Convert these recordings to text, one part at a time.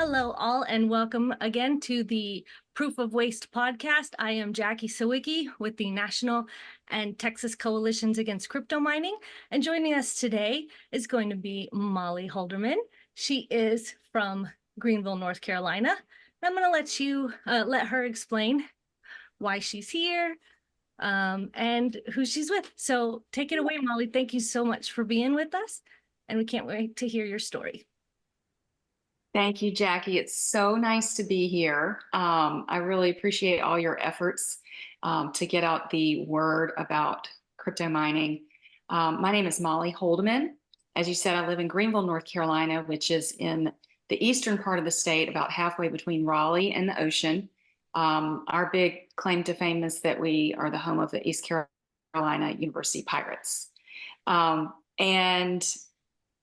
Hello, all, and welcome again to the Proof of Waste podcast. I am Jackie Sawicki with the National and Texas Coalitions Against Crypto Mining. And joining us today is going to be Molly Holdemen. She is from Greenville, North Carolina. I'm going to let her explain why she's here and who she's with. So take it away, Molly. Thank you so much for being with us, and we can't wait to hear your story. Thank you, Jackie. It's so nice to be here. I really appreciate all your efforts to get out the word about crypto mining. My name is Molly Holdemen. As you said, I live in Greenville, North Carolina, which is in the eastern part of the state, about halfway between Raleigh and the ocean. Our big claim to fame is that we are the home of the East Carolina University Pirates. And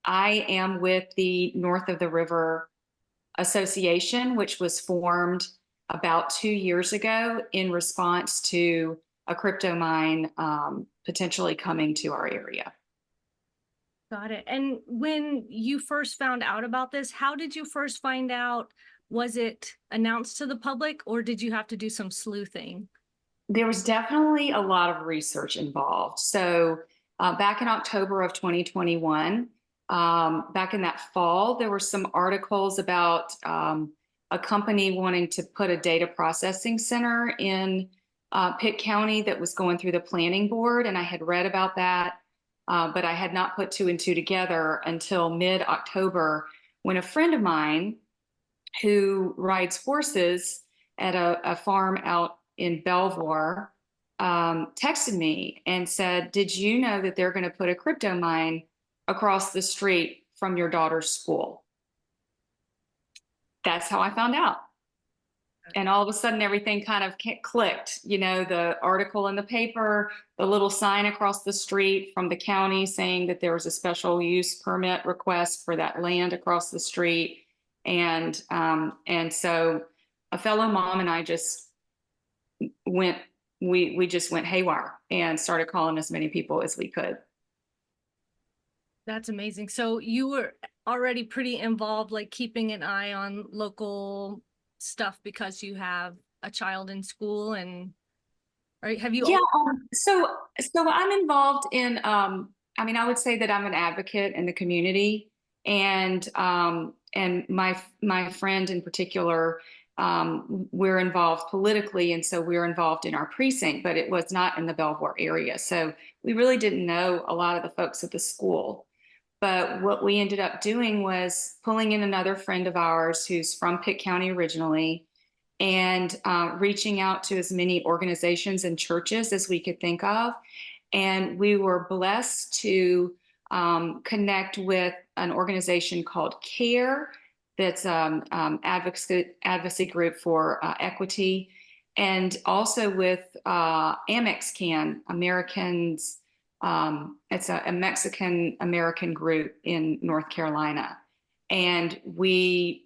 I am with the North of the River Association, which was formed about 2 years ago in response to a crypto mine potentially coming to our area. Got it. And when you first found out about this, how did you first find out? Was it announced to the public, or did you have to do some sleuthing? There was definitely a lot of research involved. So back in October of 2021, back in that fall, there were some articles about a company wanting to put a data processing center in Pitt County that was going through the planning board. And I had read about that, but I had not put two and two together until mid-October, when a friend of mine who rides horses at a farm out in Belvoir texted me and said, "Did you know that they're going to put a crypto mine across the street from your daughter's school?" That's how I found out. And all of a sudden, everything kind of clicked. You know, the article in the paper, the little sign across the street from the county saying that there was a special use permit request for that land across the street. And so a fellow mom and I just we just went haywire and started calling as many people as we could. That's amazing. So you were already pretty involved, like keeping an eye on local stuff because you have a child in school, and right? Have you? Yeah. So I'm involved in. I mean, I would say that I'm an advocate in the community, and my friend in particular, we're involved politically, and so we're involved in our precinct, but it was not in the Belvoir area, so we really didn't know a lot of the folks at the school. But what we ended up doing was pulling in another friend of ours who's from Pitt County originally, and reaching out to as many organizations and churches as we could think of. And we were blessed to connect with an organization called CARE, that's advocacy group for equity, and also with Amex Americans. It's a Mexican American group in North Carolina. And we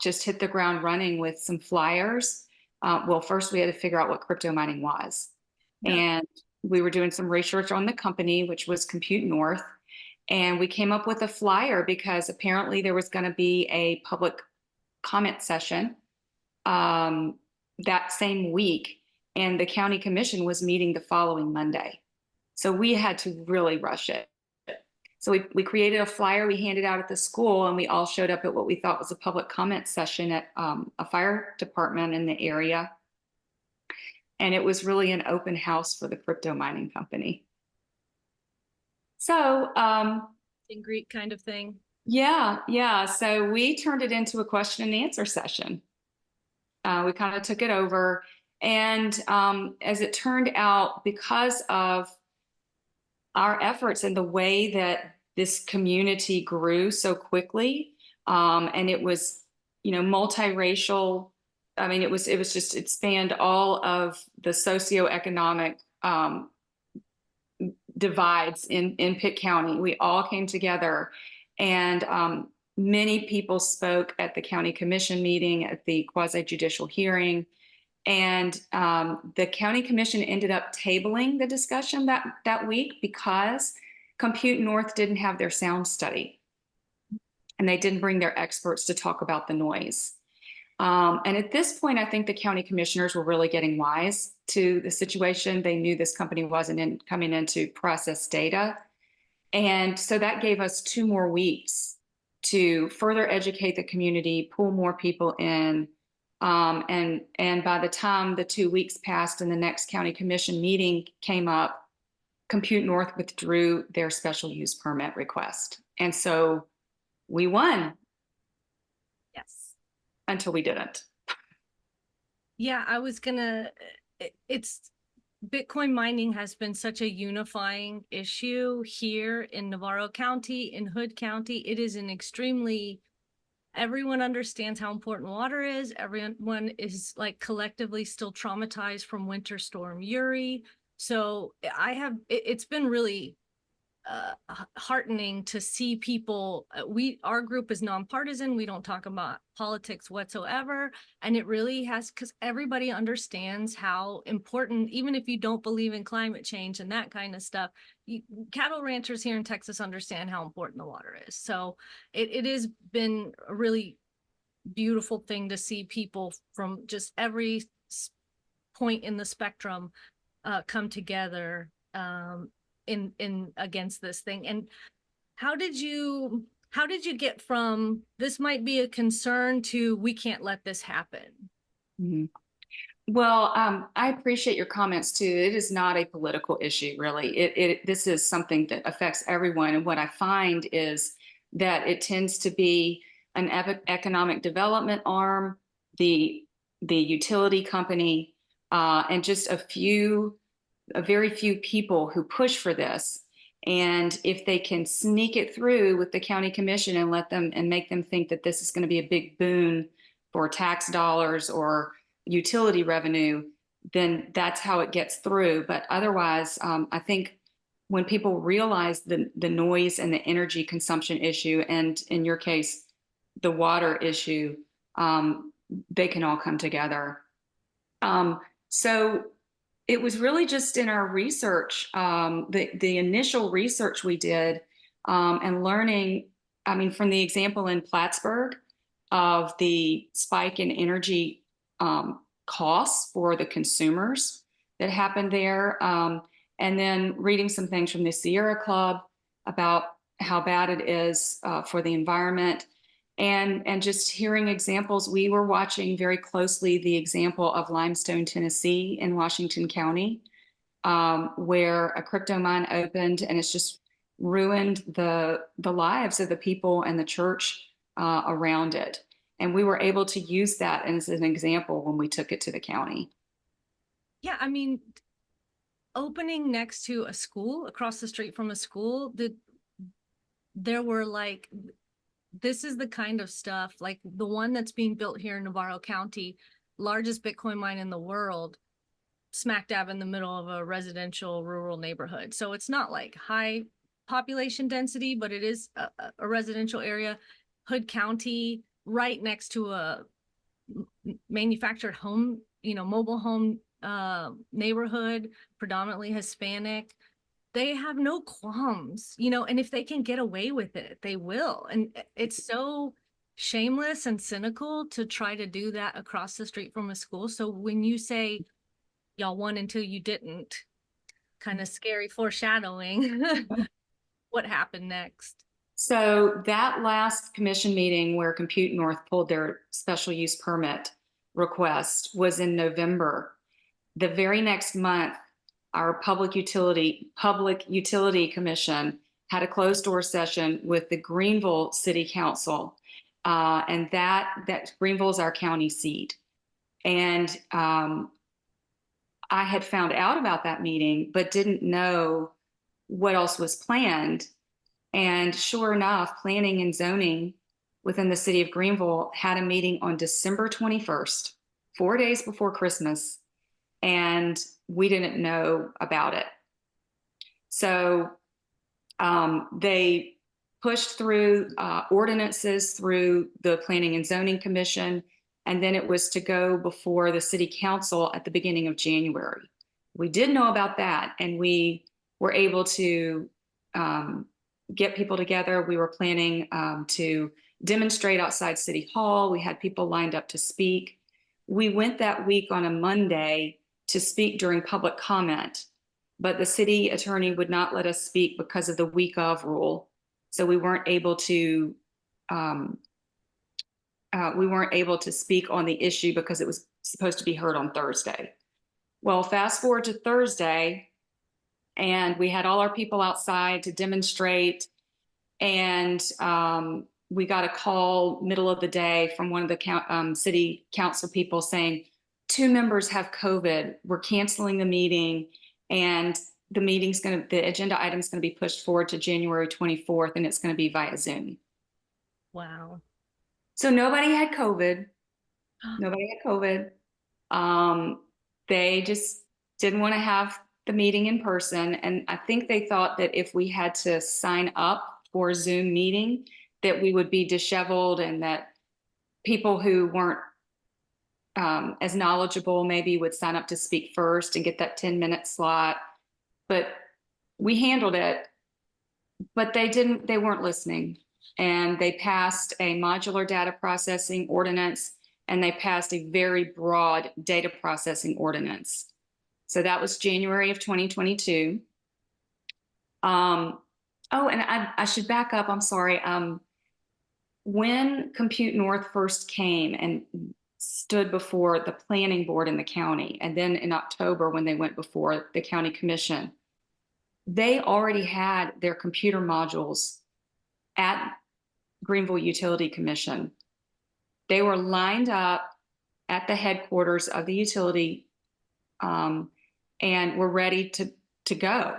just hit the ground running with some flyers. Well, first we had to figure out what crypto mining was. Yeah. And we were doing some research on the company, which was Compute North. And we came up with a flyer because apparently there was going to be a public comment session that same week. And the county commission was meeting the following Monday. So we had to really rush it. So we created a flyer, we handed out at the school, and we all showed up at what we thought was a public comment session at a fire department in the area. And it was really an open house for the crypto mining company. So in Greek kind of thing. Yeah. So we turned it into a question and answer session. We kind of took it over. And as it turned out, because of our efforts and the way that this community grew so quickly, and it was, multiracial. I mean, it spanned all of the socioeconomic divides in Pitt County. We all came together, and many people spoke at the county commission meeting, at the quasi-judicial hearing. And the county commission ended up tabling the discussion that week because Compute North didn't have their sound study. and they didn't bring their experts to talk about the noise. And at this point, I think the county commissioners were really getting wise to the situation. They knew this company wasn't coming in to process data. And so that gave us 2 more weeks to further educate the community, pull more people in. And by the time the 2 weeks passed and the next county commission meeting came up, Compute North withdrew their special use permit request. And so we won. Yes. Until we didn't. Yeah, I was gonna, it's Bitcoin mining has been such a unifying issue here in Navarro County, in Hood County. It is an extremely, everyone understands how important water is. Everyone is like collectively still traumatized from Winter Storm Uri. So it's been really heartening to see people. Our group is nonpartisan. We don't talk about politics whatsoever, and it really has, because everybody understands how important, even if you don't believe in climate change and that kind of stuff, cattle ranchers here in Texas understand how important the water is. So it has been a really beautiful thing to see people from just every point in the spectrum come together in against this thing. And how did you get from this might be a concern to we can't let this happen? Mm-hmm. Well, I appreciate your comments too. It is not a political issue, really. This is something that affects everyone. And what I find is that it tends to be an economic development arm, the utility company, and just a very few people who push for this. And if they can sneak it through with the county commission and make them think that this is going to be a big boon for tax dollars or utility revenue, then that's how it gets through. But otherwise, I think when people realize the noise and the energy consumption issue, and in your case, the water issue, they can all come together. So it was really just in our research, the initial research we did, and learning, I mean, from the example in Plattsburgh of the spike in energy costs for the consumers that happened there, and then reading some things from the Sierra Club about how bad it is for the environment. And just hearing examples. We were watching very closely the example of Limestone, Tennessee in Washington County, where a crypto mine opened, and it's just ruined the lives of the people and the church around it. And we were able to use that as an example when we took it to the county. Yeah, I mean, opening next to a school, across the street from a school, there were like, this is the kind of stuff, like the one that's being built here in Navarro County, largest Bitcoin mine in the world, smack dab in the middle of a residential rural neighborhood. So it's not like high population density, but it is a residential area. Hood County, right next to a manufactured home, mobile home neighborhood, predominantly Hispanic. They have no qualms, and if they can get away with it, they will. And it's so shameless and cynical to try to do that across the street from a school. So when you say y'all won until you didn't, kind of scary foreshadowing, what happened next? So that last commission meeting where Compute North pulled their special use permit request was in November. The very next month, our Public Utility Commission had a closed door session with the Greenville City Council, and that Greenville is our county seat. And I had found out about that meeting, but didn't know what else was planned. And sure enough, planning and zoning within the city of Greenville had a meeting on December 21st, 4 days before Christmas, and we didn't know about it. So they pushed through ordinances through the Planning and Zoning Commission, and then it was to go before the city council at the beginning of January. We did know about that, and we were able to get people together. We were planning to demonstrate outside City Hall. We had people lined up to speak. We went that week on a Monday to speak during public comment, but the city attorney would not let us speak because of the week of rule. So we weren't able to speak on the issue because it was supposed to be heard on Thursday. Well, fast forward to Thursday, and we had all our people outside to demonstrate, and we got a call middle of the day from one of the city council people saying, 2 members have COVID. We're canceling the meeting, and the agenda item is going to be pushed forward to January 24th, and it's going to be via Zoom. Wow. So nobody had COVID. Nobody had COVID. They just didn't want to have the meeting in person. And I think they thought that if we had to sign up for a Zoom meeting, that we would be disheveled, and that people who weren't as knowledgeable maybe would sign up to speak first and get that 10-minute slot. But we handled it, but they weren't listening. And they passed a modular data processing ordinance, and they passed a very broad data processing ordinance. So that was January of 2022. Oh, and I should back up. I'm sorry. When Compute North first came and stood before the planning board in the county, and then in October when they went before the county commission, they already had their computer modules at Greenville Utility Commission. They were lined up at the headquarters of the utility and were ready to go.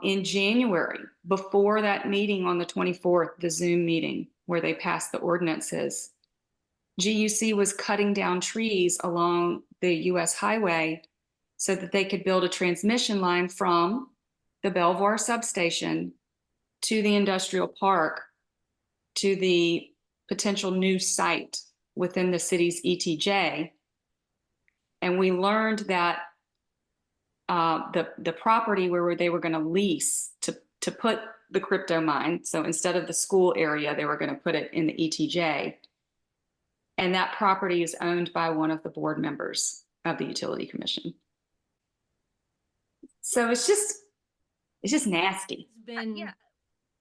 In January, before that meeting on the 24th, the Zoom meeting where they passed the ordinances, GUC was cutting down trees along the US highway so that they could build a transmission line from the Belvoir substation to the industrial park to the potential new site within the city's ETJ. And we learned that the property where they were going to lease to put the crypto mine, so instead of the school area, they were going to put it in the ETJ. And that property is owned by one of the board members of the Utility Commission. So it's just nasty. It's been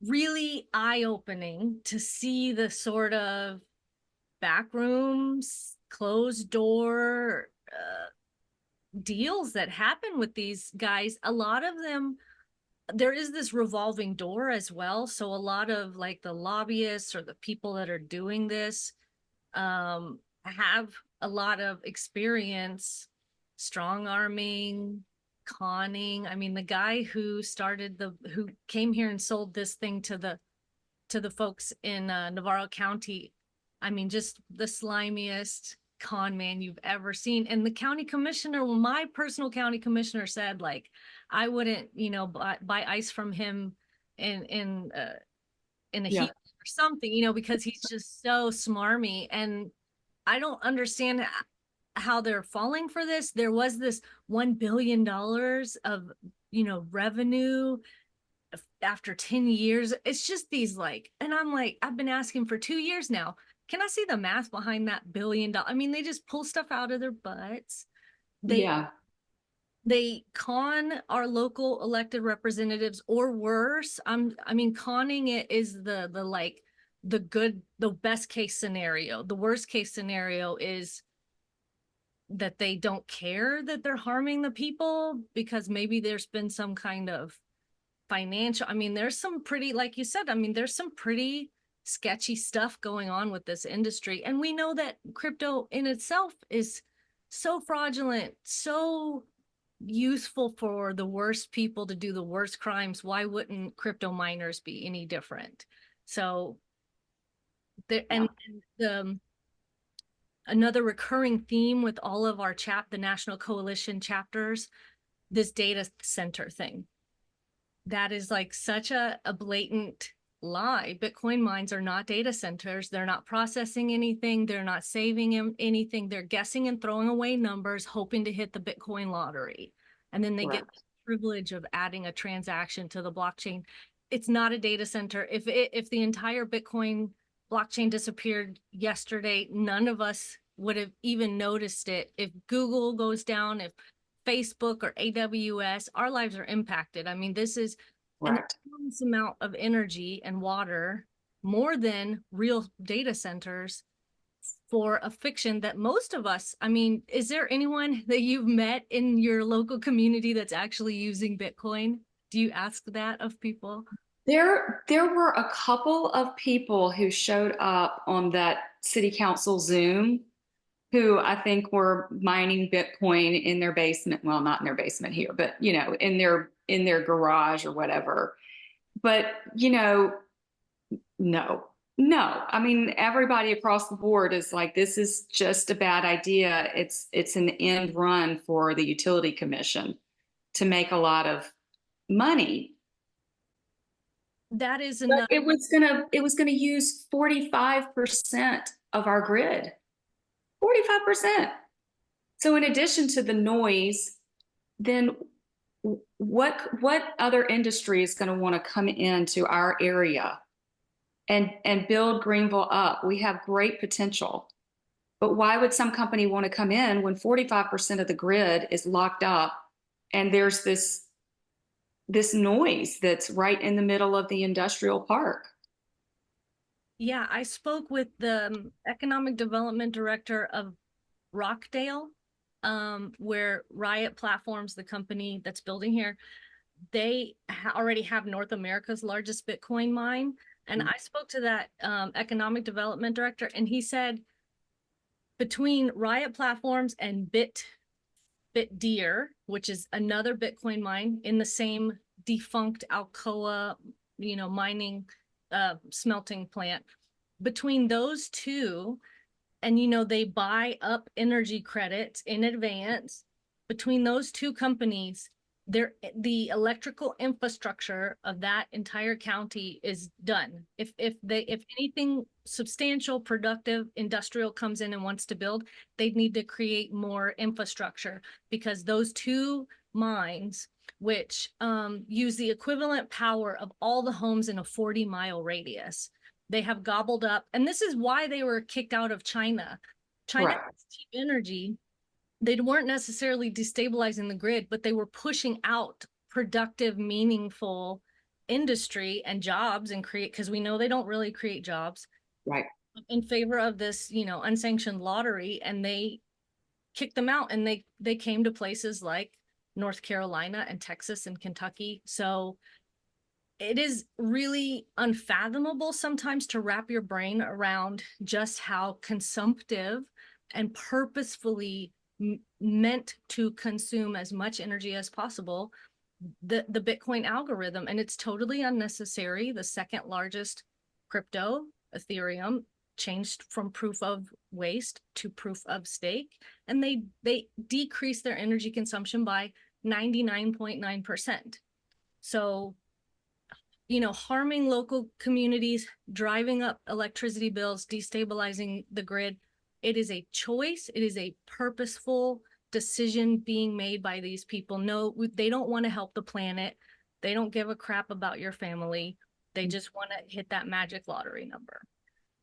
really eye-opening to see the sort of back rooms, closed door deals that happen with these guys. A lot of them, there is this revolving door as well. So a lot of like the lobbyists or the people that are doing this have a lot of experience strong arming, conning. I mean, the guy who came here and sold this thing to the folks in Navarro County, I mean, just the slimiest con man you've ever seen. And the county commissioner, well, my personal county commissioner said, like, I wouldn't, buy ice from him in a heat or something, because he's just so smarmy. And I don't understand how they're falling for this. There was this $1 billion of, revenue after 10 years. It's just these and I'm like, I've been asking for 2 years now. Can I see the math behind that $1 billion? I mean, they just pull stuff out of their butts. They con our local elected representatives, or worse. Conning it is the best case scenario. The worst case scenario is that they don't care that they're harming the people because maybe there's been some kind of financial, there's some pretty, like you said, there's some pretty sketchy stuff going on with this industry. And we know that crypto in itself is so fraudulent, so useful for the worst people to do the worst crimes. Why wouldn't crypto miners be any different? So there, and another recurring theme with all of our the National Coalition chapters, this data center thing. That is such a blatant lie. Bitcoin mines are not data centers. They're not processing anything. They're not saving anything. They're guessing and throwing away numbers, hoping to hit the Bitcoin lottery. And then they get the privilege of adding a transaction to the blockchain. It's not a data center. If the entire Bitcoin blockchain disappeared yesterday, none of us would have even noticed it. If Google goes down, if Facebook or AWS, our lives are impacted. I mean, this is an enormous amount of energy and water, more than real data centers, for a fiction that most of us, I mean, is there anyone that you've met in your local community that's actually using Bitcoin? Do you ask that of people? There were a couple of people who showed up on that city council Zoom who I think were mining Bitcoin in their basement. Well, not in their basement here, but you know, in their garage or whatever. But you know, no. No. I mean, everybody across the board is like, this is just a bad idea. It's an end run for the utility commission to make a lot of money. That is But enough. it was gonna use 45% of our grid. 45%. So in addition to the noise, then what other industry is going to want to come into our area and build Greenville up? We have great potential. But why would some company want to come in when 45% of the grid is locked up and there's this noise that's right in the middle of the industrial park? Yeah, I spoke with the economic development director of Rockdale, where Riot Platforms, the company that's building here, they already have North America's largest Bitcoin mine. And I spoke to that economic development director, and he said between Riot Platforms and Bitdeer, which is another Bitcoin mine in the same defunct Alcoa, mining smelting plant, between those two, and they buy up energy credits in advance, between those two companies, the electrical infrastructure of that entire county is done. If anything substantial, productive, industrial comes in and wants to build, they need to create more infrastructure, because those two mines, which use the equivalent power of all the homes in a 40-mile radius, they have gobbled up. And this is why they were kicked out of China. China has cheap energy. They weren't necessarily destabilizing the grid, but they were pushing out productive, meaningful industry and jobs, and because we know they don't really create jobs, right, in favor of this, unsanctioned lottery. And they kicked them out, and they came to places like North Carolina and Texas and Kentucky. So it is really unfathomable sometimes to wrap your brain around just how consumptive and purposefully meant to consume as much energy as possible the Bitcoin algorithm. And it's totally unnecessary. The second largest crypto, Ethereum, changed from proof of waste to proof of stake, and they decreased their energy consumption by 99.9%. So harming local communities, driving up electricity bills, destabilizing the grid, it is a choice. It is a purposeful decision being made by these people. No, they don't want to help the planet. They don't give a crap about your family. They just want to hit that magic lottery number.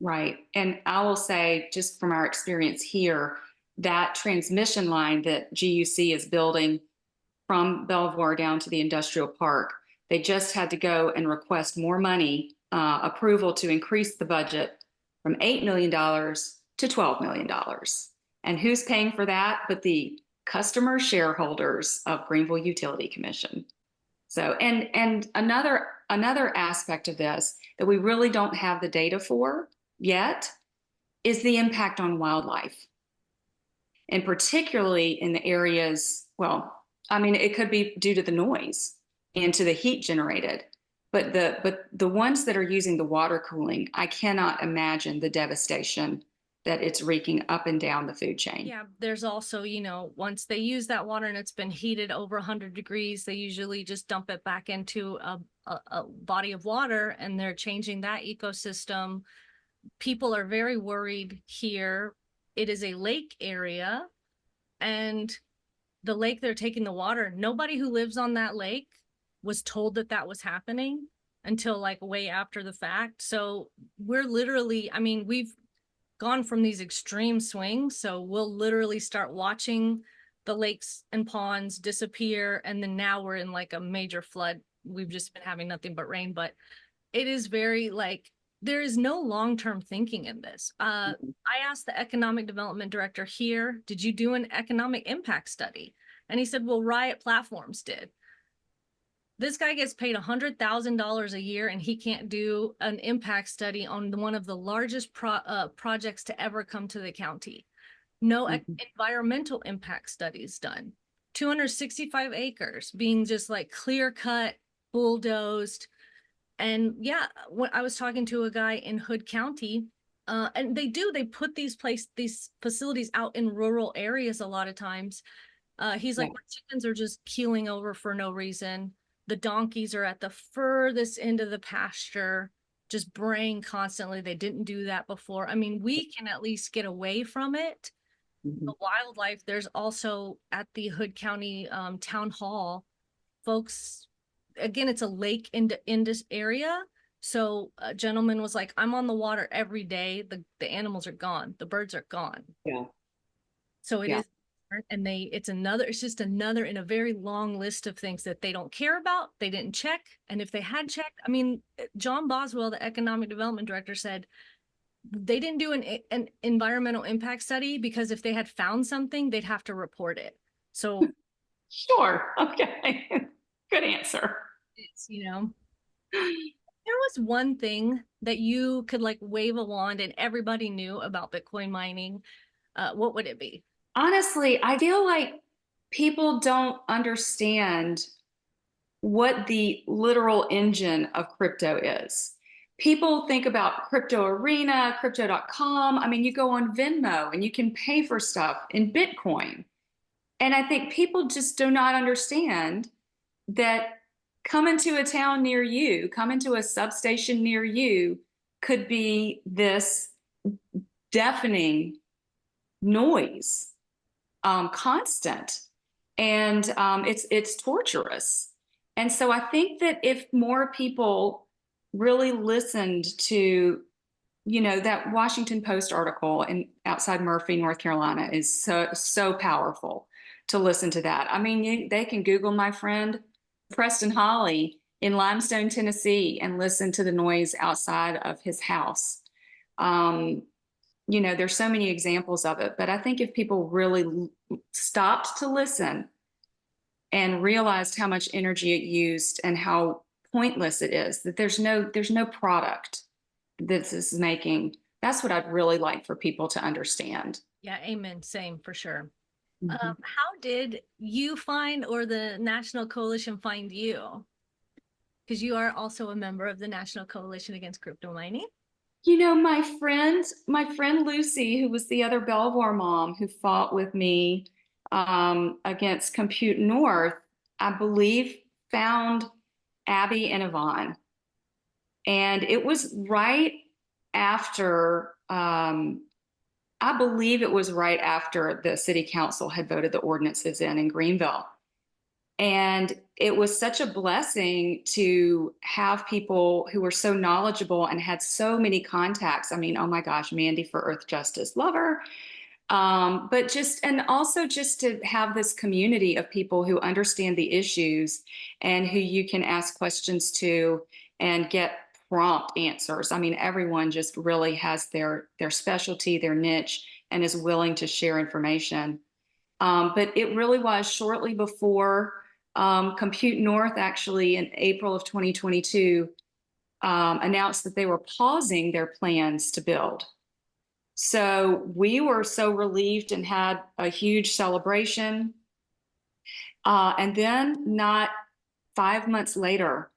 Right. And I will say, just from our experience here, that transmission line that GUC is building from Belvoir down to the industrial park, they just had to go and request more money, approval to increase the budget from $8 million to $12 million. And who's paying for that but the customer shareholders of Greenville Utility Commission? So, and another aspect of this that we really don't have the data for yet is the impact on wildlife. And particularly in the areas, well, I mean, it could be due to the noise and to the heat generated, but the ones that are using the water cooling, I cannot imagine the devastation that it's wreaking up and down the food chain. Yeah, there's also, once they use that water and it's been heated over 100 degrees, they usually just dump it back into a body of water, and they're changing that ecosystem. People are very worried here. It is a lake area, and the lake they're taking the water, nobody who lives on that lake was told that that was happening. until like way after the fact. So we're literally, I mean, we've gone from these extreme swings. So we'll literally start watching the lakes and ponds disappear. And then now we're in like a major flood. We've just been having nothing but rain, but it is very like, there is no long-term thinking in this. I asked the economic development director here, did you do an economic impact study? And he said, well, Riot Platforms did. This guy gets paid $100,000 a year and he can't do an impact study on one of the largest projects to ever come to the county. No environmental impact studies done. 265 acres being just like clear cut, bulldozed. And yeah, when I was talking to a guy in Hood County, and they put these facilities out in rural areas a lot of times. He's like, my chickens are just keeling over for no reason. The donkeys are at the furthest end of the pasture, just braying constantly. They didn't do that before. I mean, we can at least get away from it. The wildlife, there's also at the Hood County Town Hall, folks, again, it's a lake in this area. So a gentleman was like, I'm on the water every day. The animals are gone. The birds are gone. Yeah. So it is, and it's just another in a very long list of things that they don't care about. They didn't check. And if they had checked, I mean, John Boswell, the economic development director, said they didn't do an environmental impact study because if they had found something, they'd have to report it. So Sure. Okay. Good answer. it's, there was one thing that you could like wave a wand and everybody knew about Bitcoin mining, what would it be? Honestly, I feel like people don't understand what the literal engine of crypto is. People think about crypto arena, crypto.com. I mean, you go on Venmo and you can pay for stuff in Bitcoin. And I think people just do not understand that coming to a town near you, coming to a substation near you could be this deafening noise, constant, and it's torturous. And so I think that if more people really listened to, that Washington Post article in outside Murphy, North Carolina is so powerful to listen to that. I mean, they can Google my friend Preston Holly in Limestone, Tennessee, and listen to the noise outside of his house. There's so many examples of it, but I think if people really stopped to listen and realized how much energy it used and how pointless it is, that there's no product that this is making, that's what I'd really like for people to understand. Yeah, amen. Same for sure. How did you find, or the National Coalition find you? Because you are also a member of the National Coalition Against Crypto Mining. My friend Lucy, who was the other Belvoir mom who fought with me against Compute North, I believe found Abby and Yvonne. And it was right after, I believe it was right after the city council had voted the ordinances in Greenville. And it was such a blessing to have people who were so knowledgeable and had so many contacts. I mean, oh my gosh, Mandy for Earth Justice, love her. And also just to have this community of people who understand the issues and who you can ask questions to and get prompt answers. I mean, everyone just really has their specialty, their niche, and is willing to share information. But it really was shortly before Compute North, actually in April of 2022, announced that they were pausing their plans to build. So we were so relieved and had a huge celebration. And then not 5 months later,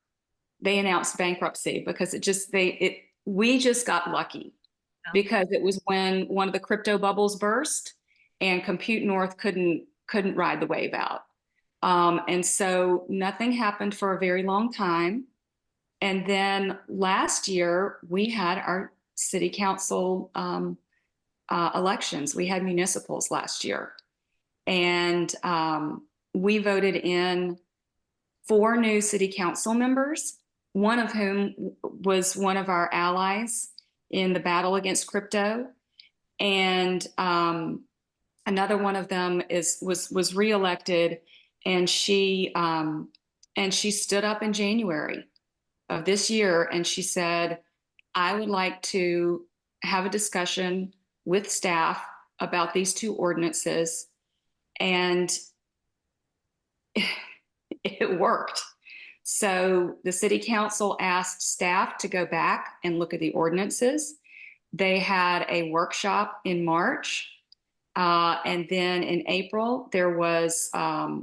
they announced bankruptcy because we just got lucky because it was when one of the crypto bubbles burst and Compute North couldn't ride the wave out. And so nothing happened for a very long time. And then last year we had our city council elections. We had municipals last year, and we voted in 4 new city council members one of whom was one of our allies in the battle against crypto. And another one of them was reelected, and she stood up in January of this year, and she said, I would like to have a discussion with staff about these two ordinances. And it worked. So the city council asked staff to go back and look at the ordinances. They had a workshop in March. And then in April, there was a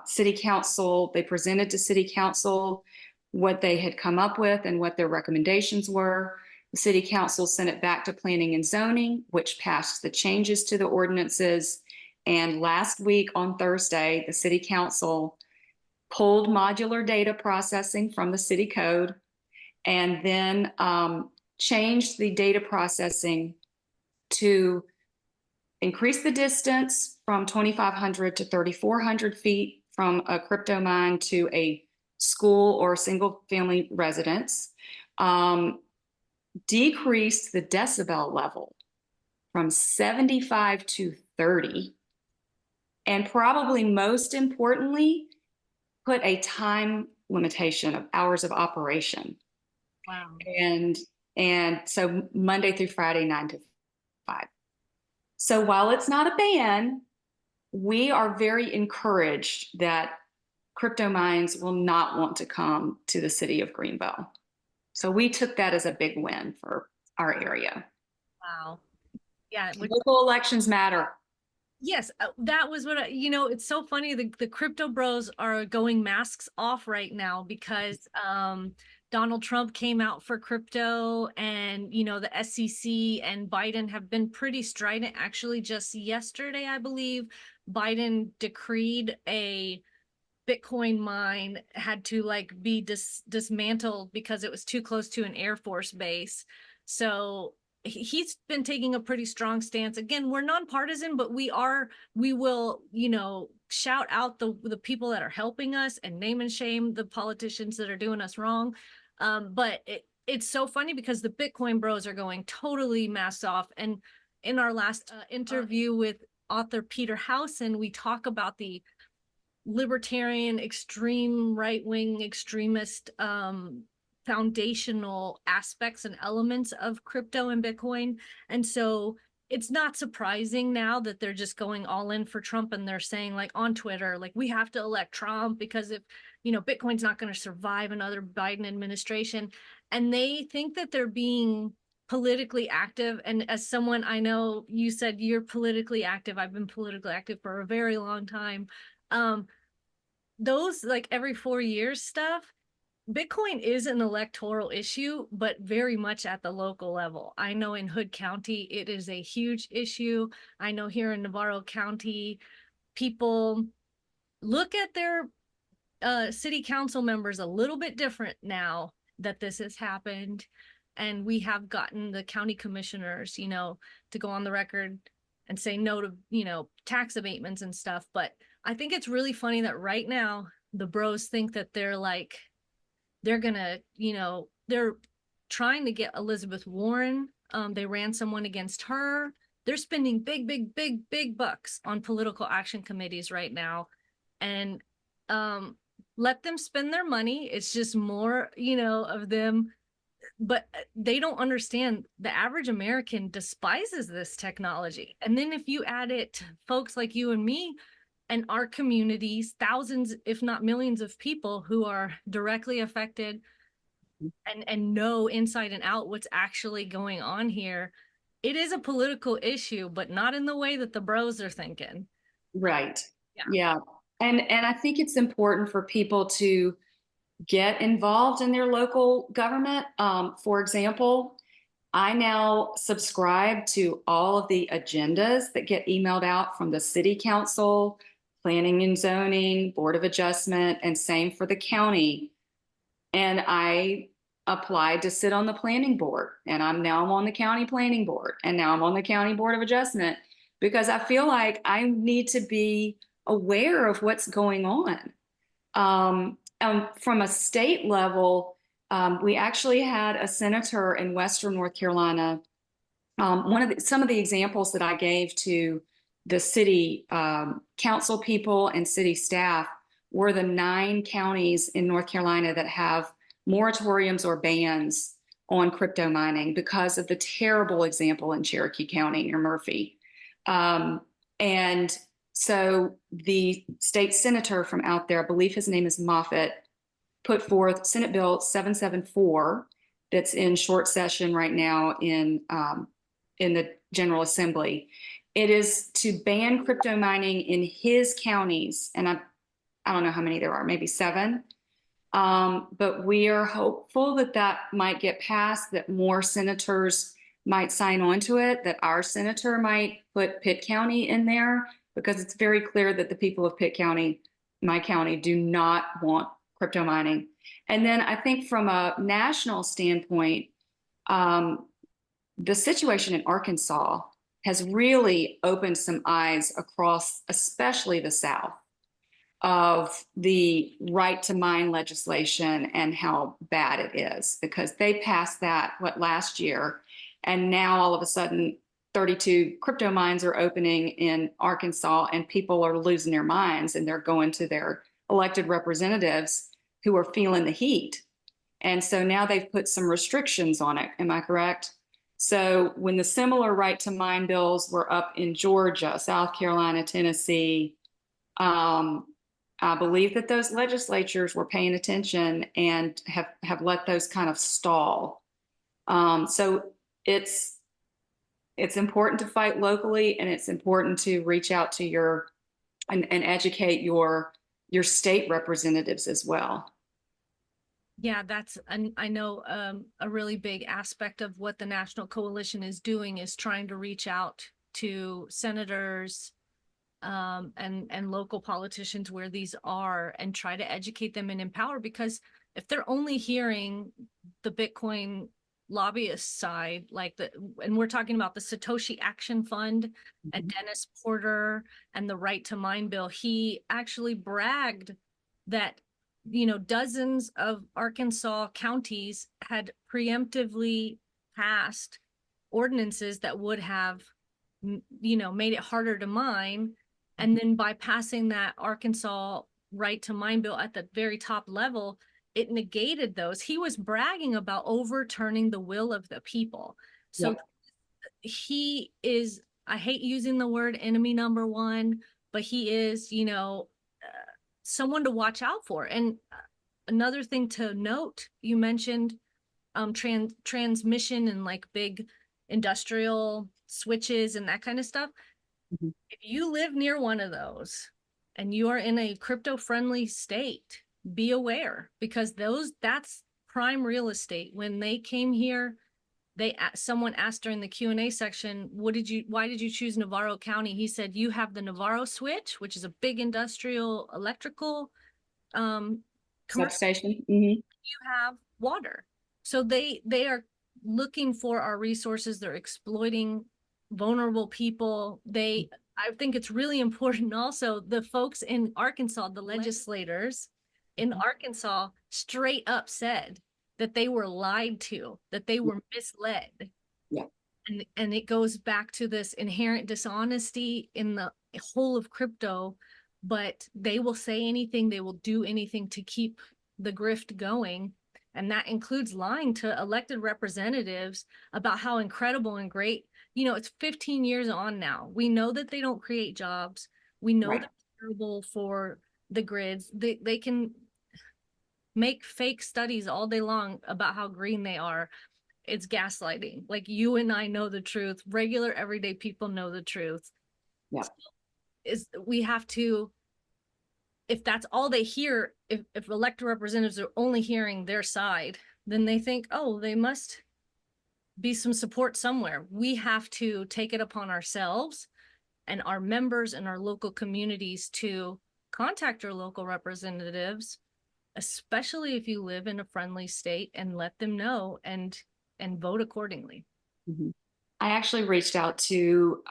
city council. They presented to city council what they had come up with and what their recommendations were. The city council sent it back to planning and zoning, which passed the changes to the ordinances. And last week on Thursday, the city council pulled modular data processing from the city code and then changed the data processing to increase the distance from 2,500 to 3,400 feet from a crypto mine to a school or single family residence, decrease the decibel level from 75 to 30, and probably most importantly, put a time limitation of hours of operation. Wow. And so Monday through Friday, 9 to 5. So while it's not a ban, we are very encouraged that crypto mines will not want to come to the city of Greenville. So we took that as a big win for our area. Wow. Yeah. Local elections matter. Yes, that was what it's so funny. The crypto bros are going masks off right now because Donald Trump came out for crypto, and the SEC and Biden have been pretty strident. Actually, just yesterday, I believe, Biden decreed a Bitcoin mine had to be dismantled because it was too close to an Air Force base. So he's been taking a pretty strong stance. Again, we're nonpartisan, but we will, shout out the people that are helping us and name and shame the politicians that are doing us wrong. But it's so funny because the Bitcoin bros are going totally masked off. And in our last interview with author Peter Howson, we talk about the libertarian, extreme right-wing extremist foundational aspects and elements of crypto and Bitcoin. And so it's not surprising now that they're just going all in for Trump, and they're saying on Twitter, we have to elect Trump because if, Bitcoin's not going to survive another Biden administration. And they think that they're being politically active. And as someone, I know you said you're politically active. I've been politically active for a very long time. Those every 4 years stuff, Bitcoin is an electoral issue, but very much at the local level. I know in Hood County, it is a huge issue. I know here in Navarro County, people look at their city council members a little bit different now that this has happened. And we have gotten the county commissioners, to go on the record and say no to, tax abatements and stuff. But I think it's really funny that right now the bros think that they're gonna, they're trying to get Elizabeth Warren. They ran someone against her. They're spending big bucks on political action committees right now. And let them spend their money. It's just more, of them. But they don't understand the average American despises this technology. And then if you add it to folks like you and me and our communities, thousands, if not millions of people who are directly affected and know inside and out what's actually going on here, it is a political issue, but not in the way that the bros are thinking. Right. Yeah. And I think it's important for people to get involved in their local government. For example, I now subscribe to all of the agendas that get emailed out from the city council, planning and zoning, board of adjustment, and same for the county. And I applied to sit on the planning board, and I'm on the county planning board, and now I'm on the county board of adjustment, because I feel like I need to be aware of what's going on. From a state level, we actually had a senator in Western North Carolina. Some of the examples that I gave to the city council people and city staff were the 9 counties in North Carolina that have moratoriums or bans on crypto mining because of the terrible example in Cherokee County near Murphy. And so the state senator from out there, I believe his name is Moffitt, put forth Senate Bill 774 that's in short session right now in the General Assembly. It is to ban crypto mining in his counties, and I don't know how many there are, maybe 7. But we are hopeful that that might get passed, that more senators might sign on to it, that our senator might put Pitt County in there, because it's very clear that the people of Pitt County, my county, do not want crypto mining. And then I think from a national standpoint, the situation in Arkansas has really opened some eyes across, especially the South, of the right to mine legislation and how bad it is, because they passed that last year, and now all of a sudden 32 crypto mines are opening in Arkansas, and people are losing their minds, and they're going to their elected representatives who are feeling the heat. And so now they've put some restrictions on it. Am I correct? So when the similar right to mine bills were up in Georgia, South Carolina, Tennessee, I believe that those legislatures were paying attention and have let those kind of stall. So it's important to fight locally, and it's important to reach out to and educate your state representatives as well. Yeah, I know a really big aspect of what the National Coalition is doing is trying to reach out to senators and local politicians where these are, and try to educate them and empower, because if they're only hearing the Bitcoin lobbyist side, and we're talking about the Satoshi Action Fund and Dennis Porter and the Right to Mine bill, he actually bragged that, dozens of Arkansas counties had preemptively passed ordinances that would have, made it harder to mine. And then by passing that Arkansas right to mine bill at the very top level, it negated those. He was bragging about overturning the will of the people. So he is, I hate using the word enemy number one, but he is, someone to watch out for. And another thing to note, you mentioned transmission and big industrial switches and that kind of stuff. If you live near one of those and you are in a crypto friendly state, be aware, because that's prime real estate. When they came here, someone asked during the Q&A section, why did you choose Navarro County? He said, you have the Navarro switch, which is a big industrial electrical Substation. You have water. So they are looking for our resources. They're exploiting vulnerable people. I think it's really important also, the folks in Arkansas, the legislators in Arkansas straight up said that they were lied to, that they were misled. Yeah. And it goes back to this inherent dishonesty in the whole of crypto, but they will say anything, they will do anything to keep the grift going. And that includes lying to elected representatives about how incredible and great, it's 15 years on now. We know that they don't create jobs. We know they're terrible for the grids. They can make fake studies all day long about how green they are. It's gaslighting. You and I know the truth. Regular everyday people know the truth. Yeah. We have to, if that's all they hear, if elected representatives are only hearing their side, then they think, oh, they must be some support somewhere. We have to take it upon ourselves and our members and our local communities to contact your local representatives, especially if you live in a friendly state, and let them know and vote accordingly. I actually reached out to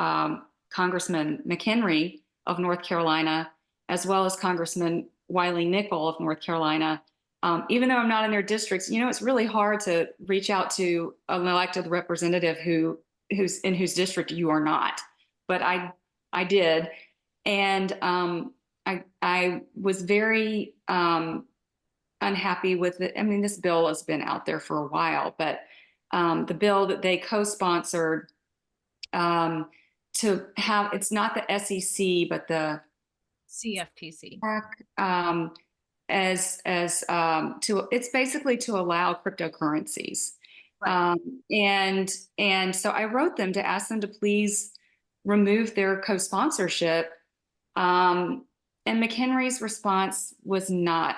Congressman McKenry of North Carolina, as well as Congressman Wiley Nickel of North Carolina. Even though I'm not in their districts, it's really hard to reach out to an elected representative who's in whose district you are not. But I did, and I was very unhappy with it. I mean, this bill has been out there for a while, but the bill that they co-sponsored to have, it's not the SEC, but the CFTC. It's basically to allow cryptocurrencies. Right. And so I wrote them to ask them to please remove their co-sponsorship. And McKenry's response was not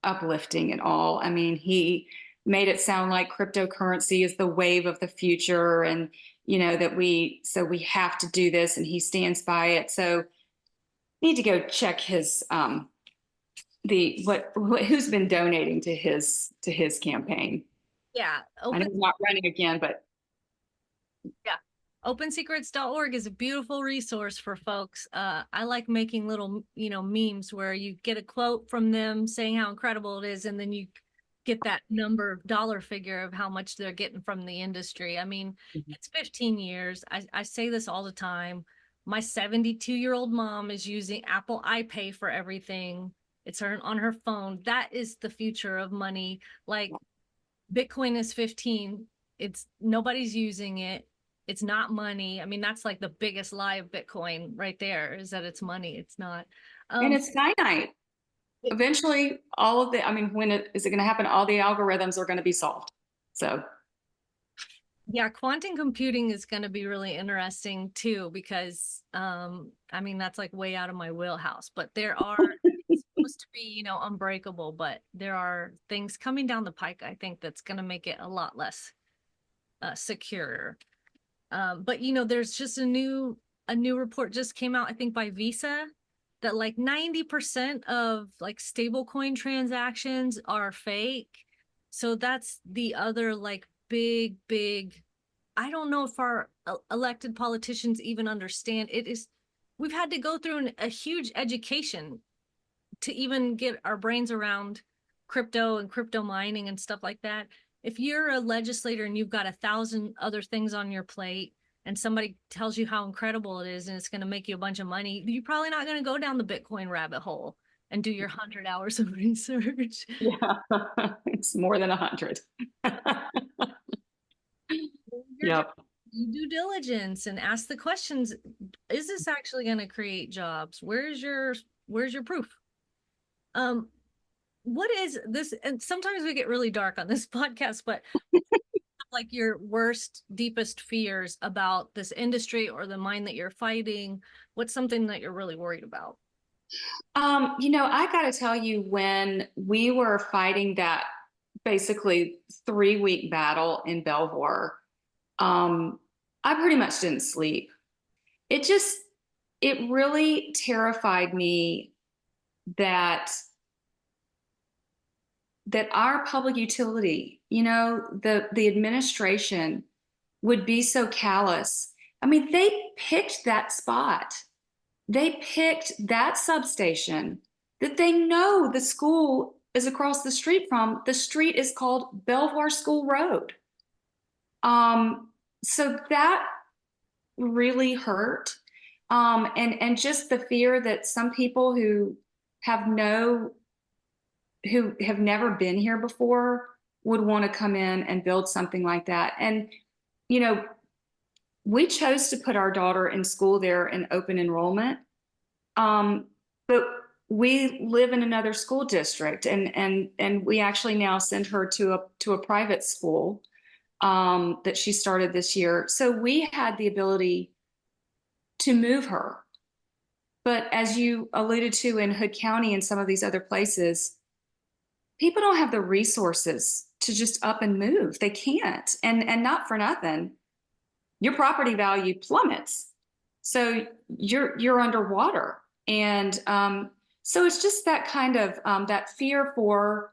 uplifting at all. I mean, he made it sound like cryptocurrency is the wave of the future, and that we have to do this, and he stands by it. So need to go check his who's been donating to his campaign. Yeah. I know he's not running again, but yeah. OpenSecrets.org is a beautiful resource for folks. I like making little, memes where you get a quote from them saying how incredible it is, and then you get that dollar figure of how much they're getting from the industry. I mean, it's 15 years. I say this all the time. My 72-year-old mom is using Apple iPay for everything. It's on her phone. That is the future of money. Like, Bitcoin is 15. Nobody's using it. It's not money. I mean, that's like the biggest lie of Bitcoin right there, is that it's money. It's not. And it's finite. Eventually, when is it going to happen? All the algorithms are going to be solved. So. Yeah, quantum computing is going to be really interesting too, because that's like way out of my wheelhouse, but it's supposed to be, unbreakable, but there are things coming down the pike, I think, that's going to make it a lot less secure. But there's just a new report just came out, I think, by Visa, that like 90% of like stablecoin transactions are fake. So that's the other like big, I don't know if our elected politicians even understand it. We've had to go through a huge education to even get our brains around crypto and crypto mining and stuff like that. If you're a legislator and you've got 1,000 other things on your plate, and somebody tells you how incredible it is and it's going to make you a bunch of money, you're probably not going to go down the Bitcoin rabbit hole and do your 100 hours of research. Yeah, it's more than 100. Yep. Due diligence and ask the questions. Is this actually going to create jobs? Where's your proof? What is this? And sometimes we get really dark on this podcast, but like your worst, deepest fears about this industry or the mine that you're fighting? What's something that you're really worried about? I got to tell you, when we were fighting that basically 3-week battle in Belvoir, I pretty much didn't sleep. It really terrified me that our public utility, the administration would be so callous. I mean, they picked that spot. They picked that substation that they know the school is across the street from. The street is called Belvoir School Road. So that really hurt. And just the fear that some people who have never been here before would want to come in and build something like that. And, we chose to put our daughter in school there in open enrollment. But we live in another school district, and we actually now send her to a private school that she started this year. So we had the ability to move her. But as you alluded to in Hood County and some of these other places, people don't have the resources to just up and move. They can't. And not for nothing, your property value plummets. So you're underwater. And so it's just that kind of that fear for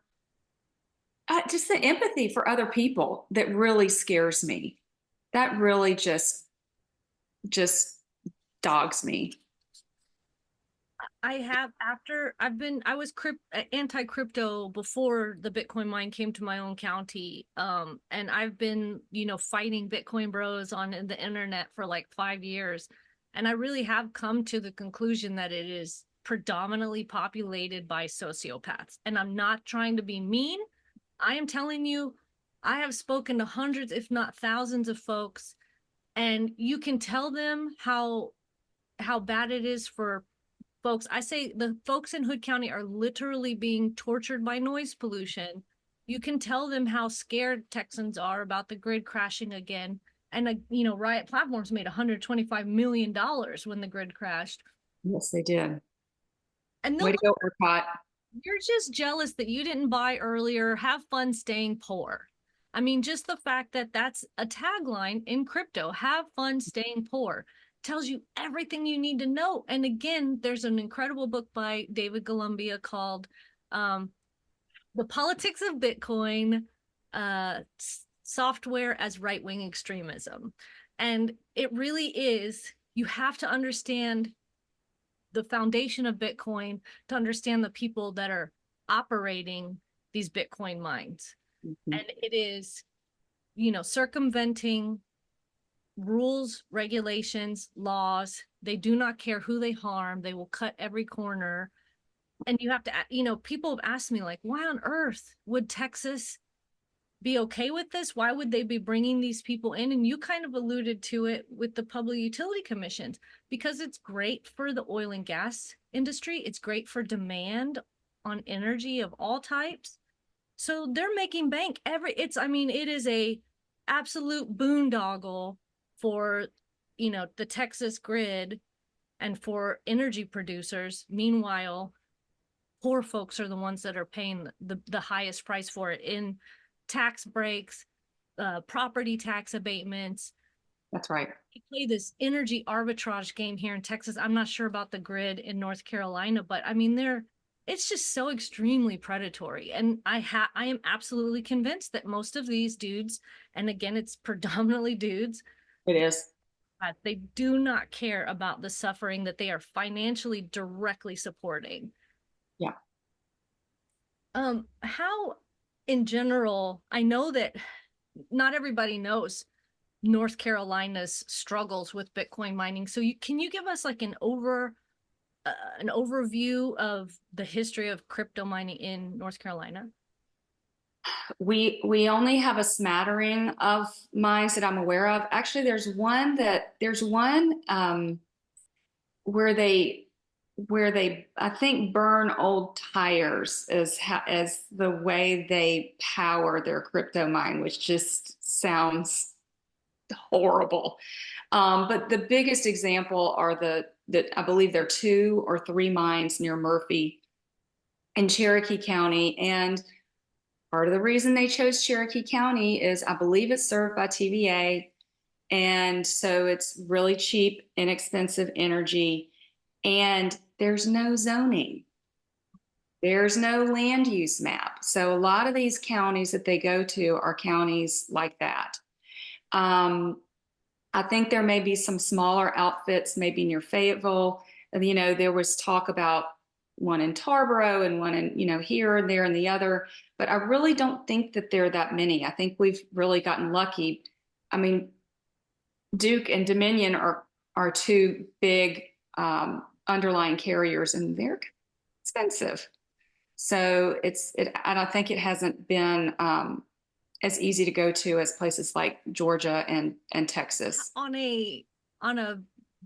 just the empathy for other people that really scares me. That really just dogs me. I have after I was anti-crypto before the Bitcoin mine came to my own county. And I've been, fighting Bitcoin bros on the internet for like 5 years. And I really have come to the conclusion that it is predominantly populated by sociopaths. And I'm not trying to be mean. I am telling you, I have spoken to hundreds, if not thousands of folks, and you can tell them how bad it is for folks. I say the folks in Hood County are literally being tortured by noise pollution. You can tell them how scared Texans are about the grid crashing again. And, Riot Platforms made $125 million when the grid crashed. Yes, they did. And Way to go, ERPOT. you're just jealous that you didn't buy earlier, have fun staying poor. I mean, just the fact that that's a tagline in crypto, have fun staying poor, tells you everything you need to know. And again, there's an incredible book by David Columbia called The Politics of Bitcoin, Software as Right-Wing Extremism. And it really is, you have to understand the foundation of Bitcoin to understand the people that are operating these Bitcoin mines. Mm-hmm. And it is, circumventing rules, regulations, laws. They do not care who they harm. They will cut every corner. And you have to, people have asked me, like, why on earth would Texas be okay with this? Why would they be bringing these people in? And you kind of alluded to it with the public utility commissions, because it's great for the oil and gas industry. It's great for demand on energy of all types. So they're making bank it is a absolute boondoggle for, the Texas grid and for energy producers. Meanwhile, poor folks are the ones that are paying the highest price for it in tax breaks, property tax abatements. That's right. We play this energy arbitrage game here in Texas. I'm not sure about the grid in North Carolina, but I mean, it's just so extremely predatory. And I am absolutely convinced that most of these dudes, and again, it's predominantly dudes. It is. They do not care about the suffering that they are financially directly supporting. Yeah. How, in general, I know that not everybody knows North Carolina's struggles with Bitcoin mining. So can you give us like an overview of the history of crypto mining in North Carolina? We only have a smattering of mines that I'm aware of. Actually, there's one where they I think burn old tires as the way they power their crypto mine, which just sounds horrible. But the biggest example are I believe there are 2 or 3 mines near Murphy in Cherokee County. And part of the reason they chose Cherokee County is I believe it's served by TVA. And so it's really cheap, inexpensive energy. And there's no zoning. There's no land use map. So a lot of these counties that they go to are counties like that. I think there may be some smaller outfits, maybe near Fayetteville. There was talk about one in Tarboro and one in, here and there and the other. But I really don't think that there are that many. I think we've really gotten lucky. I mean, Duke and Dominion are 2 big underlying carriers, and they're expensive. So and I think it hasn't been as easy to go to as places like Georgia and Texas. On a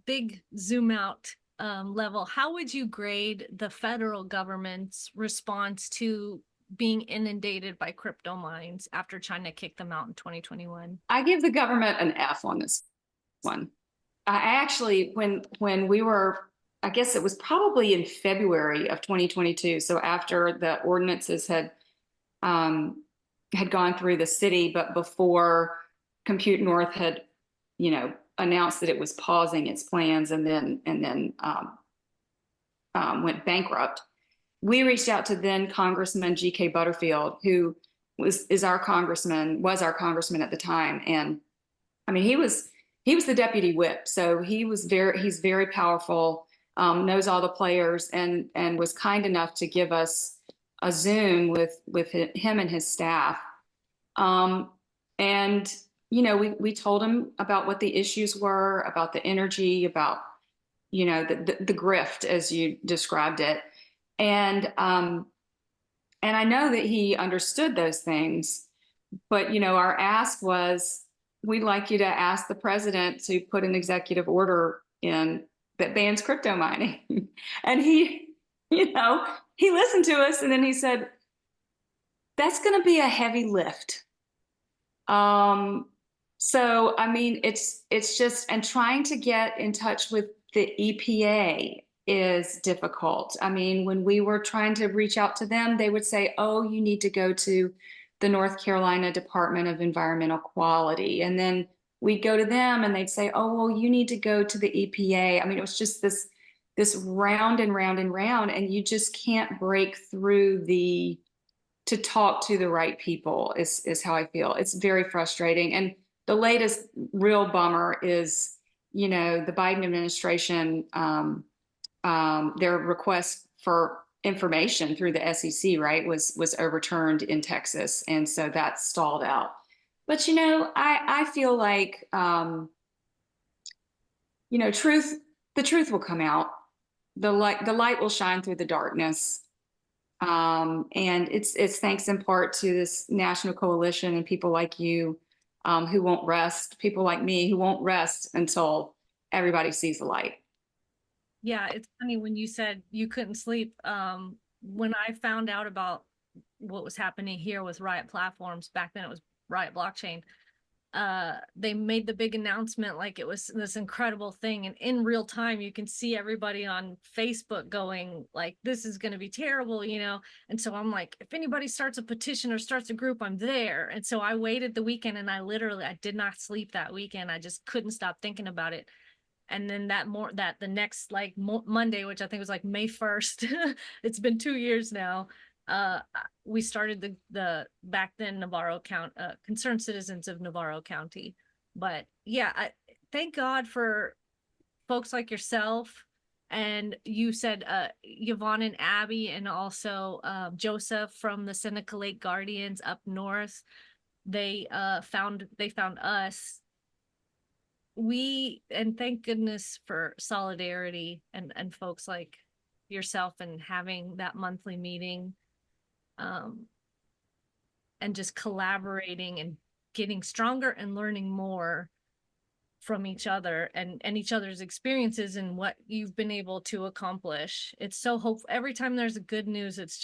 big zoom out level, how would you grade the federal government's response to being inundated by crypto mines after China kicked them out in 2021? I give the government an F on this one. I actually, when we were, I guess it was probably in February of 2022. So after the ordinances had gone through the city, but before Compute North had, announced that it was pausing its plans and then went bankrupt. We reached out to then Congressman G.K. Butterfield, who was our congressman at the time. And I mean, he was the deputy whip. So he's very powerful. knows all the players, and was kind enough to give us a Zoom with him and his staff. And we told him about what the issues were, about the energy, about the grift as you described it, and I know that he understood those things, but our ask was, we'd like you to ask the president to put an executive order in that bans crypto mining. And he listened to us, and then he said, that's going to be a heavy lift. So, I mean, it's just, and trying to get in touch with the EPA is difficult. I mean, when we were trying to reach out to them, they would say, oh, you need to go to the North Carolina Department of Environmental Quality. And then we'd go to them and they'd say, oh, well, you need to go to the EPA. I mean, it was just this round and round and round, and you just can't break through to talk to the right people is how I feel. It's very frustrating. And the latest real bummer is, the Biden administration, their request for information through the SEC, right, was overturned in Texas. And so that stalled out. But, I feel like, the truth will come out. The light will shine through the darkness. And it's thanks in part to this national coalition and people like you, who won't rest, people like me who won't rest until everybody sees the light. Yeah, it's funny when you said you couldn't sleep. When I found out about what was happening here with Riot Platforms, back then it was Riot Blockchain, they made the big announcement like it was this incredible thing, and in real time you can see everybody on Facebook going like, this is going to be terrible, and so I'm like, if anybody starts a petition or starts a group, I'm there. And so I waited the weekend, and I did not sleep that weekend. I just couldn't stop thinking about it. And then the next Monday, which I think was like May 1st, it's been 2 years now, we started the back then Navarro County, Concerned Citizens of Navarro County. But yeah, thank God for folks like yourself. And you said Yvonne and Abby, and also Joseph from the Seneca Lake Guardians up north. They found us. And thank goodness for solidarity and folks like yourself, and having that monthly meeting, and just collaborating and getting stronger and learning more from each other and each other's experiences and what you've been able to accomplish. It's so hopeful. Every time there's a good news, it's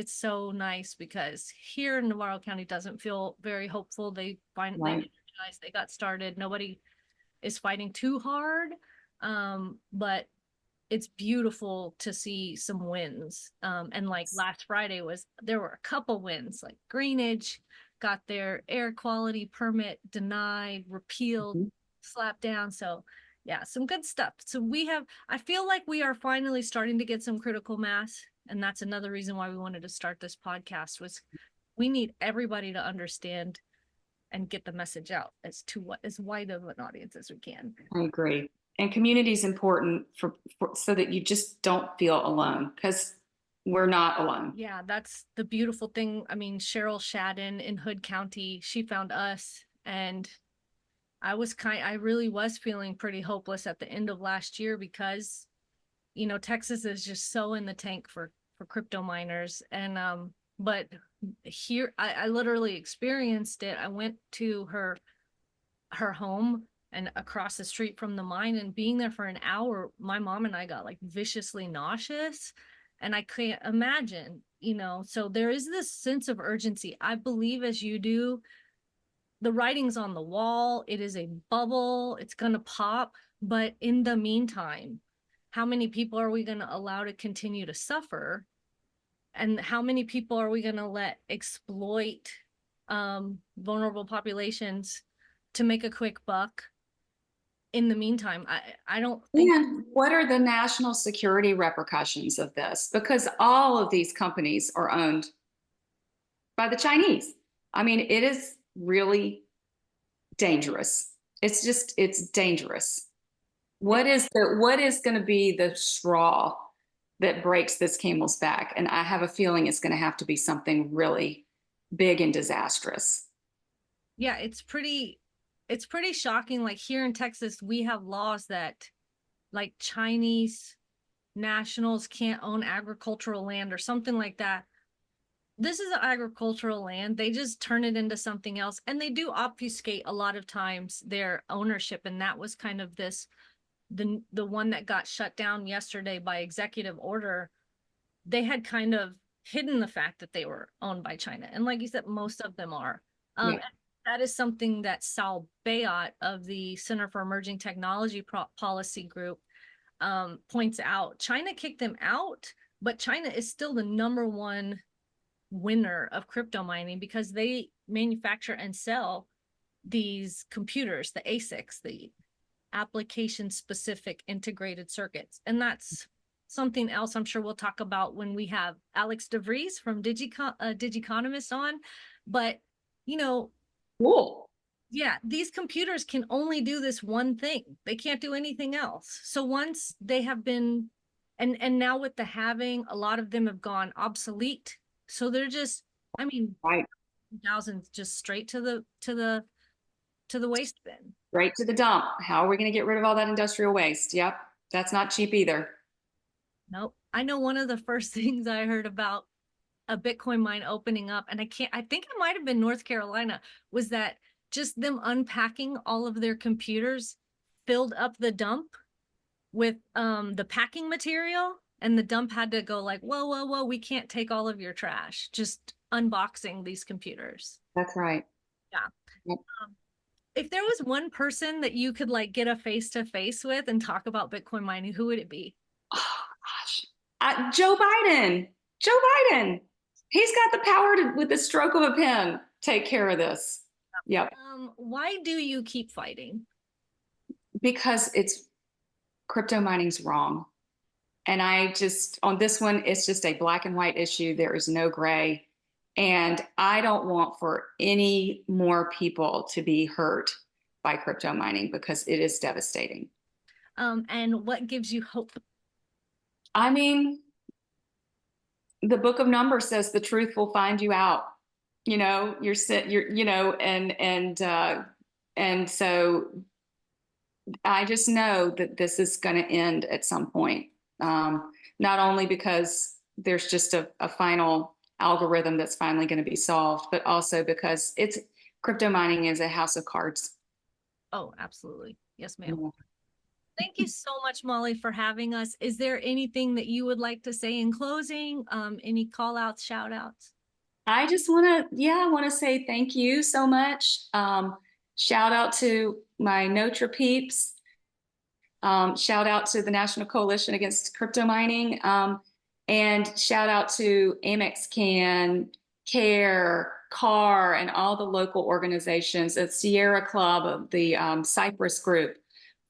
so nice, because here in Navarro County doesn't feel very hopeful. They Right. They energized, they got started. Nobody is fighting too hard. But it's beautiful to see some wins. And like last Friday there were a couple wins, like Greenidge got their air quality permit denied, repealed, slapped down. So yeah, some good stuff. So I feel like we are finally starting to get some critical mass. And that's another reason why we wanted to start this podcast, was we need everybody to understand and get the message out to as wide of an audience as we can. I agree. And community is important so that you just don't feel alone, because we're not alone. Yeah, that's the beautiful thing. I mean, Cheryl Shadden in Hood County, she found us, and I really was feeling pretty hopeless at the end of last year, because, Texas is just so in the tank for crypto miners. And, but here, I literally experienced it. I went to her home and across the street from the mine, and being there for an hour, my mom and I got like viciously nauseous, and I can't imagine, so there is this sense of urgency. I believe, as you do, the writing's on the wall. It is a bubble. It's going to pop. But in the meantime, how many people are we going to allow to continue to suffer? And how many people are we going to let exploit vulnerable populations to make a quick buck? In the meantime, I don't think. And what are the national security repercussions of this? Because all of these companies are owned by the Chinese. I mean, it is really dangerous. It's dangerous. What is going to be the straw that breaks this camel's back? And I have a feeling it's going to have to be something really big and disastrous. Yeah, it's pretty shocking. Like here in Texas, we have laws that like Chinese nationals can't own agricultural land or something like that. This is agricultural land. They just turn it into something else. And they do obfuscate a lot of times their ownership. And that was kind of the one that got shut down yesterday by executive order. They had kind of hidden the fact that they were owned by China. And like you said, most of them are. Yeah. That is something that Sal Bayat of the Center for Emerging Technology Policy Group points out. China kicked them out, but China is still the #1 winner of crypto mining because they manufacture and sell these computers, the ASICs, the application specific integrated circuits. And that's something else I'm sure we'll talk about when we have Alex DeVries from Digiconomist on. But, you know, Cool. yeah, these computers can only do this one thing. They can't do anything else. So once they have been, and now with the halving, a lot of them have gone obsolete. So they're just, I mean, Right. thousands just straight to the waste bin. Right to the dump. How are we going to get rid of all that industrial waste? Yep. That's not cheap either. Nope. I know one of the first things I heard about a Bitcoin mine opening up, and I think it might have been North Carolina, was that just them unpacking all of their computers filled up the dump with the packing material, and the dump had to go like, whoa, whoa, whoa, we can't take all of your trash. Just unboxing these computers. That's right. Yeah. Yep. If there was one person that you could like get a face-to-face with and talk about Bitcoin mining, who would it be? Oh, gosh. Joe Biden. Joe Biden. He's got the power to, with the stroke of a pen, take care of this. Yep. Why do you keep fighting? Because it's crypto mining's wrong. And I just, on this one, it's just a black and white issue. There is no gray. And I don't want for any more people to be hurt by crypto mining because it is devastating. And what gives you hope? I mean, the book of Numbers says the truth will find you out. You know, and so I just know that this is going to end at some point. Not only because there's just a final algorithm that's finally going to be solved, but also because it's crypto mining is a house of cards. Oh, absolutely. Yes, ma'am. Yeah. Thank you so much, Molly, for having us. Is there anything that you would like to say in closing? Any call outs, shout outs? I just want to, I want to say thank you so much. Shout out to my NOTRA peeps. Shout out to the National Coalition Against Crypto Mining. And shout out to Amex Can, CARE, CAR, and all the local organizations, the Sierra Club, the Cypress Group,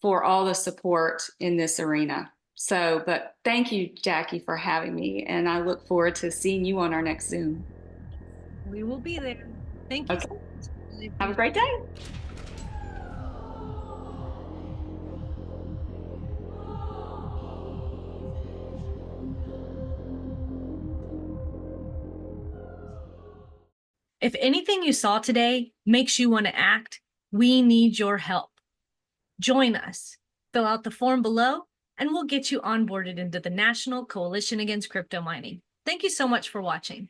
for all the support in this arena. So, but thank you, Jackie, for having me. And I look forward to seeing you on our next Zoom. We will be there. Thank you. Okay. Have a great day. If anything you saw today makes you want to act, we need your help. Join us. Fill out the form below, and we'll get you onboarded into the National Coalition Against Crypto Mining. Thank you so much for watching.